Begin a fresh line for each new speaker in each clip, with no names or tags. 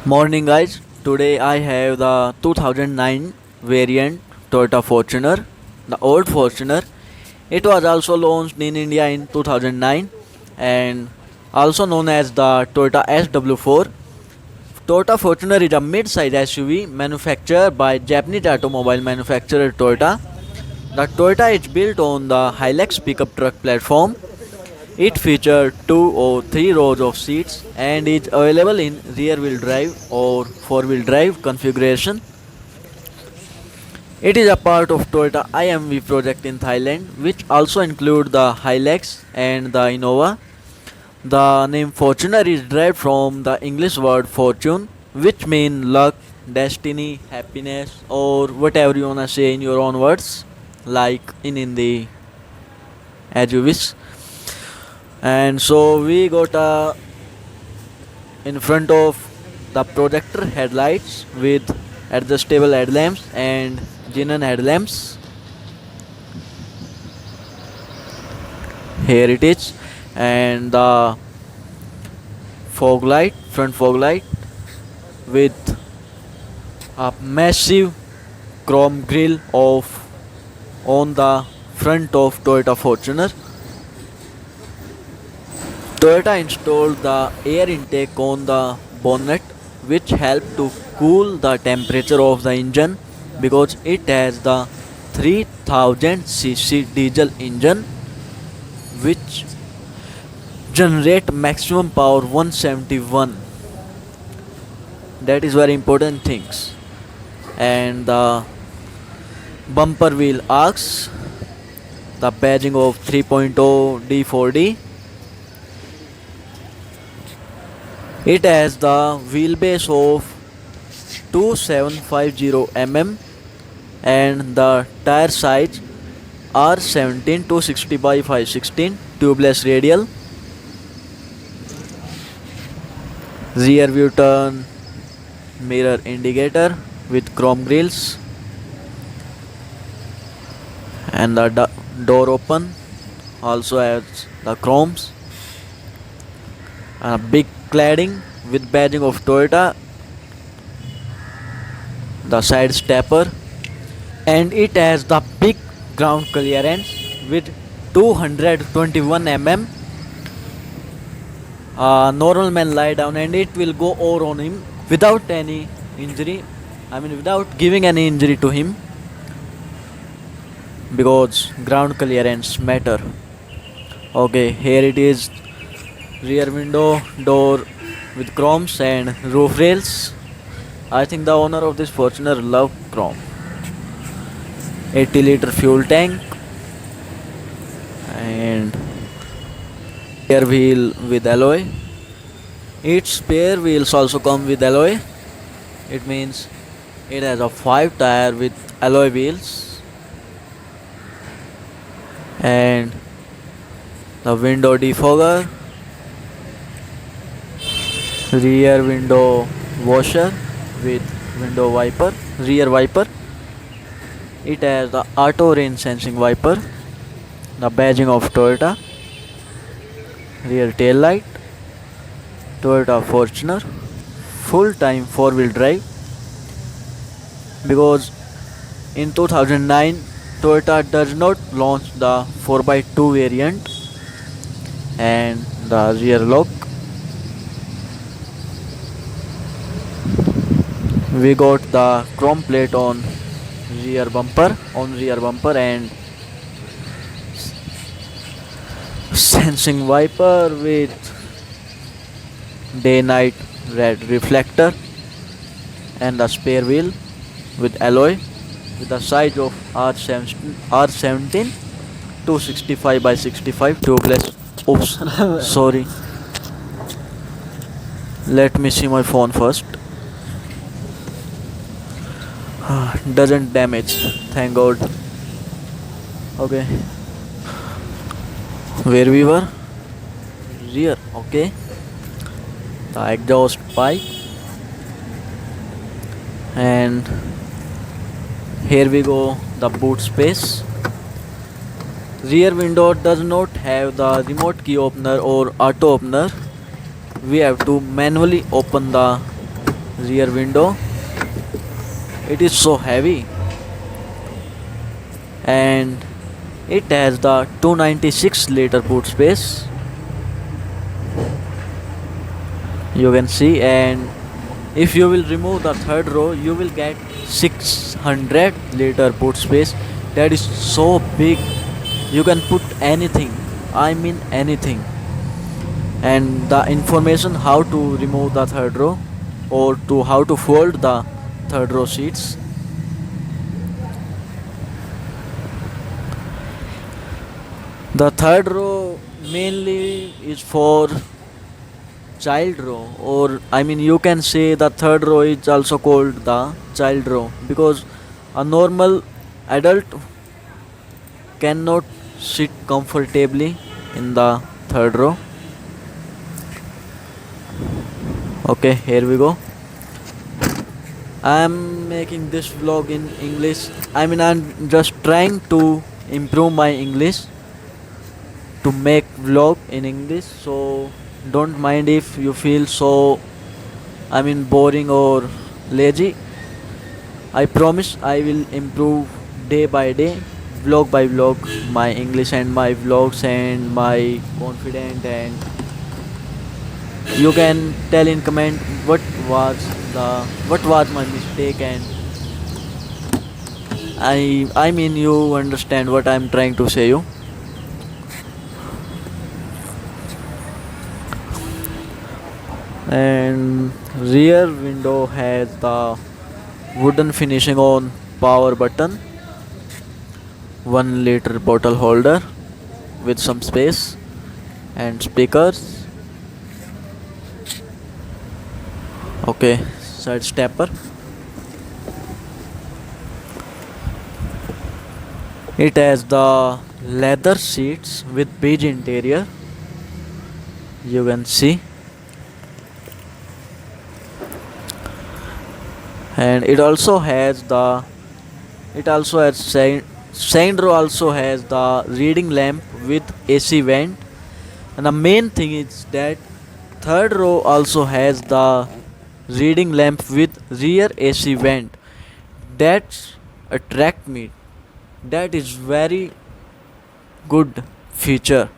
Morning guys, today I have the 2009 variant Toyota Fortuner, the old Fortuner. It was also launched in India in 2009 and also known as the Toyota SW4. Toyota Fortuner is a mid-size SUV manufactured by Japanese automobile manufacturer Toyota. The Toyota is built on the Hilux pickup truck platform. It features 2 or 3 rows of seats and is available in rear-wheel drive or four-wheel drive configuration. It is a part of Toyota IMV project in Thailand, which also include the Hilux and the Innova. The name Fortuner is derived from the English word fortune, which means luck, destiny, happiness, or whatever you wanna say in your own words, like in Hindi, as you wish. And so we got in front of the projector headlights with adjustable headlamps and xenon headlamps. Here it is, and the front fog light with a massive chrome grille of on the front of Toyota Fortuner. Toyota installed the air intake on the bonnet, which helped to cool the temperature of the engine because it has the 3000cc diesel engine which generate maximum power 171. That is very important things. And the bumper wheel arcs, the badging of 3.0 D4D. It has the wheelbase of 2750 mm and the tire size R17 260 by 516 tubeless radial. Rear view turn mirror indicator with chrome grills, and the door open also has the chromes, a big cladding with badging of Toyota, the side stepper, and it has the big ground clearance with 221 mm. A normal man lie down and it will go over on him without any injury. Without giving any injury to him, because ground clearance matter. Okay, here it is, rear window door with chromes and roof rails. I think the owner of this Fortuner love chrome. 80-liter fuel tank and spare wheel with alloy. Its spare wheels also come with alloy. It means it has a 5 tire with alloy wheels, and the window defogger, rear window washer with window wiper, rear wiper. It has the auto rain sensing wiper, the badging of Toyota, rear tail light, Toyota Fortuner, full time 4-wheel drive, because in 2009 Toyota does not launch the 4x2 variant. And the rear lock, we got the chrome plate on rear bumper and sensing wiper with day night red reflector, and the spare wheel with alloy with the size of R17 265 by 65 tubeless. Oops, sorry, let me see my phone first. Doesn't damage, thank god. Okay, where we were, rear. Okay, the exhaust pipe, and here we go, the boot space. Rear window does not have the remote key opener or auto opener. We have to manually open the rear window. It is so heavy, and it has the 296 liter boot space, you can see. And if you will remove the third row, you will get 600 liter boot space. That is so big, you can put anything, I mean anything. And the information how to remove the third row, or to how to fold the third row seats. The third row mainly is for child row, or I mean you can say the third row is also called the child row, because a normal adult cannot sit comfortably in the third row. Okay, here we go. I am making this vlog in English. I mean, I'm just trying to improve my English to make vlog in English. So don't mind if you feel so, I mean, boring or lazy. I promise I will improve day by day, vlog by vlog, my English and my vlogs and my confident. And you can tell in comment was the what was my mistake, and I mean you understand what I'm trying to say you. And rear window has the wooden finishing on power button, 1 liter bottle holder with some space, and speakers. Okay, side stepper. It has the leather seats with beige interior, you can see. And it also has Sandro also has the reading lamp with AC vent. And the main thing is that third row also has the reading lamp with rear AC vent. That's attract me. That is very good feature.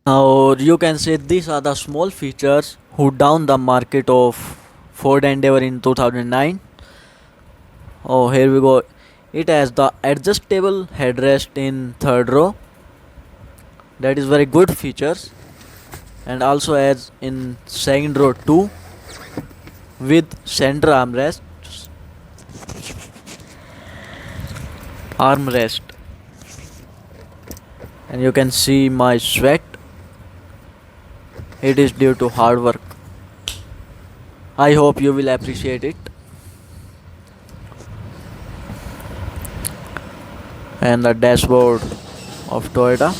Or you can say these are the small features who down the market of Ford Endeavour in 2009. Oh, here we go. It has the adjustable headrest in third row. That is very good features. And also as in second row too, with center armrest. And you can see my sweat. It is due to hard work. I hope you will appreciate it. And the dashboard of Toyota.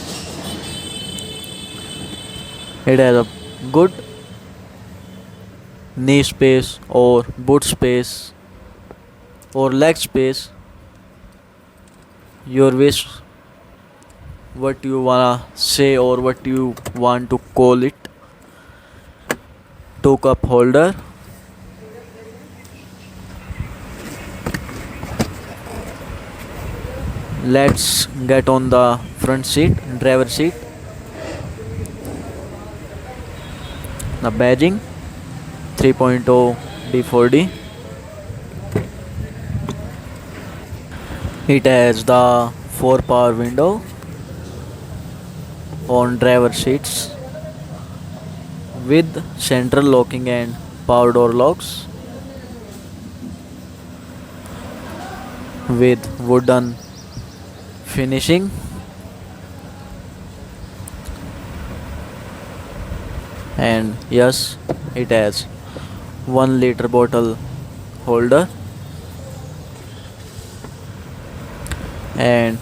It has a good knee space or boot space or leg space. Your wish, what you wanna say or what you want to call it. 2 cup holder. Let's get on the front seat, driver seat. The badging 3.0 D4D. It has the 4 power window on driver seats with central locking and power door locks, with wooden finishing. And yes, it has 1 liter bottle holder and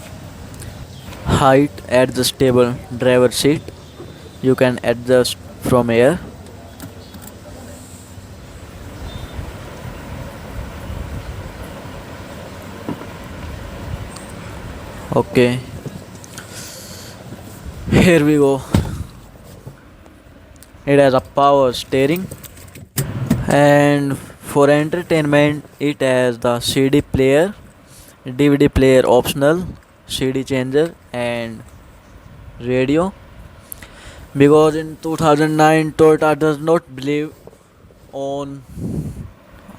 height adjustable driver seat. You can adjust from here. Okay, here we go. It has a power steering And for entertainment, it has the CD player, DVD player optional, CD changer, and radio. Because in 2009, Toyota does not believe on,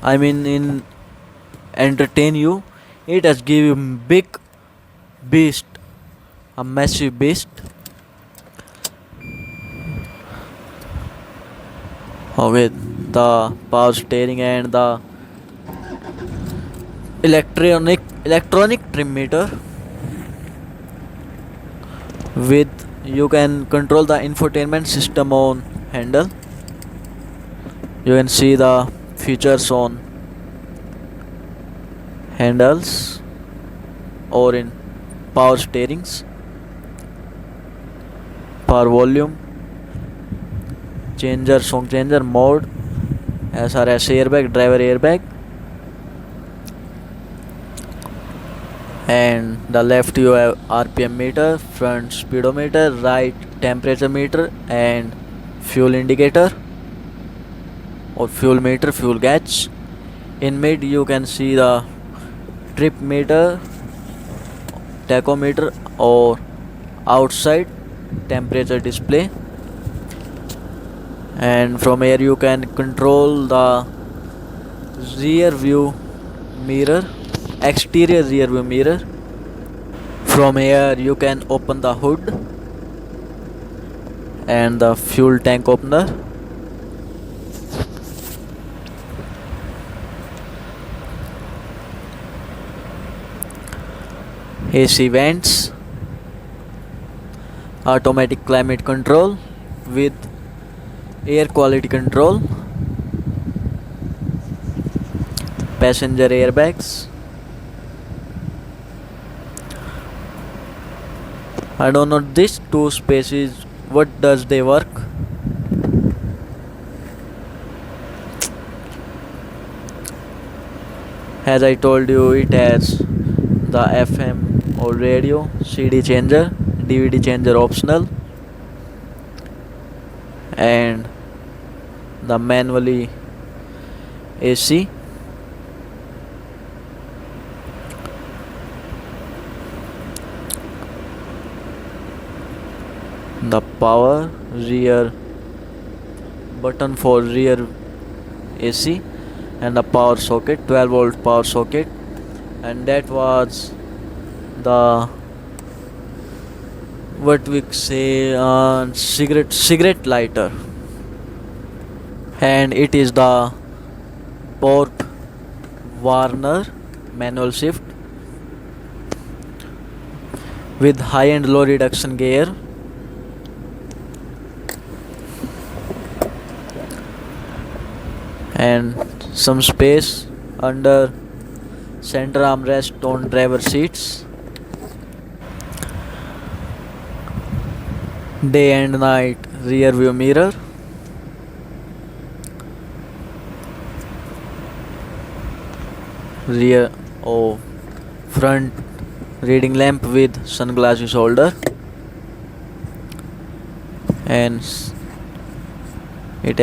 in entertain you. It has give you big beast, a massive beast. With the power steering and the electronic trim meter. With you can control the infotainment system on handle. You can see the features on handles or in power steerings, power volume changer, song changer, mode, SRS airbag, driver airbag. And the left you have RPM meter, front speedometer, right temperature meter, and fuel indicator or fuel meter, fuel gauge. In mid you can see the trip meter, tachometer, or outside temperature display. And from here you can control the rear view mirror, exterior rear view mirror. From here you can open the hood and the fuel tank opener. AC vents, automatic climate control with air quality control, passenger airbags. I don't know these two spaces, what does they work? As I told you, it has the FM or radio, CD changer, DVD changer optional, and the manually AC. The power rear button for rear AC, and the power socket, 12 volt power socket. And that was the, what we say, cigarette lighter. And it is the Port Warner manual shift with high and low reduction gear. And some space under center armrest on driver seats. Day and night rear view mirror. Rear or front reading lamp with sunglasses holder. And it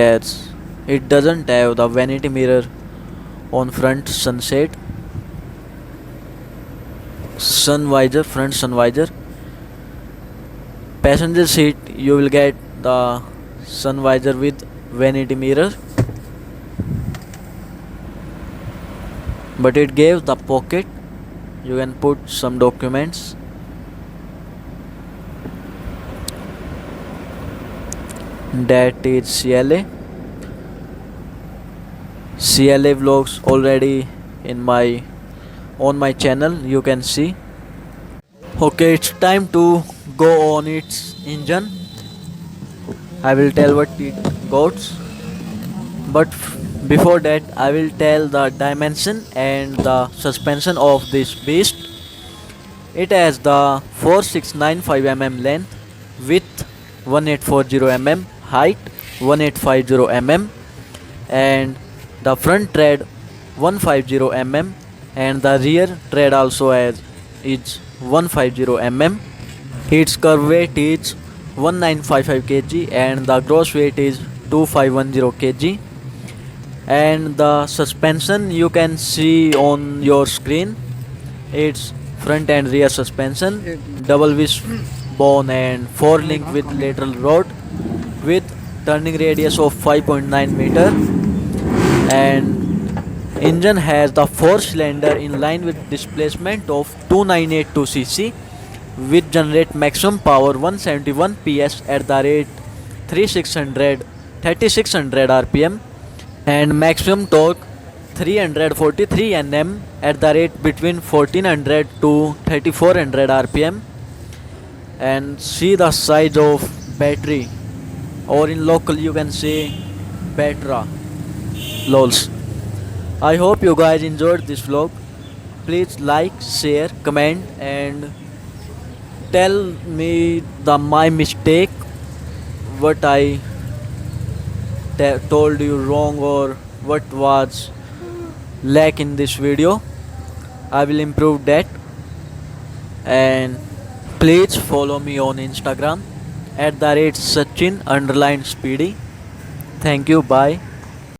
doesn't have the vanity mirror on front sun visor, front sun visor. Passenger seat you will get the sun visor with vanity mirror, but it gave the pocket, you can put some documents. That is CLA vlogs already on my channel, you can see. Okay, it's time to go on its engine. I will tell what it got, but before that I will tell the dimension and the suspension of this beast. It has the 4695 mm length, width 1840 mm, height 1850 mm, and the front tread 150 mm, and the rear tread also is 150 mm. Its curve weight is 1955 kg and the gross weight is 2510 kg. And the suspension you can see on your screen, it's front and rear suspension, double wishbone and 4 link with lateral rod with turning radius of 5.9 meter. And engine has the 4 cylinder in line with displacement of 2982 cc, which generate maximum power 171 ps at the rate 3600 rpm, and maximum torque 343 Nm at the rate between 1400 to 3400 rpm. And see the size of battery, or in local you can say Batra. Lols. I hope you guys enjoyed this vlog. Please like, share, comment, and tell me the my mistake, what I told you wrong, or what was lack in this video. I will improve that. And please follow me on Instagram at the rate Sachin_Speedy. Thank you. Bye.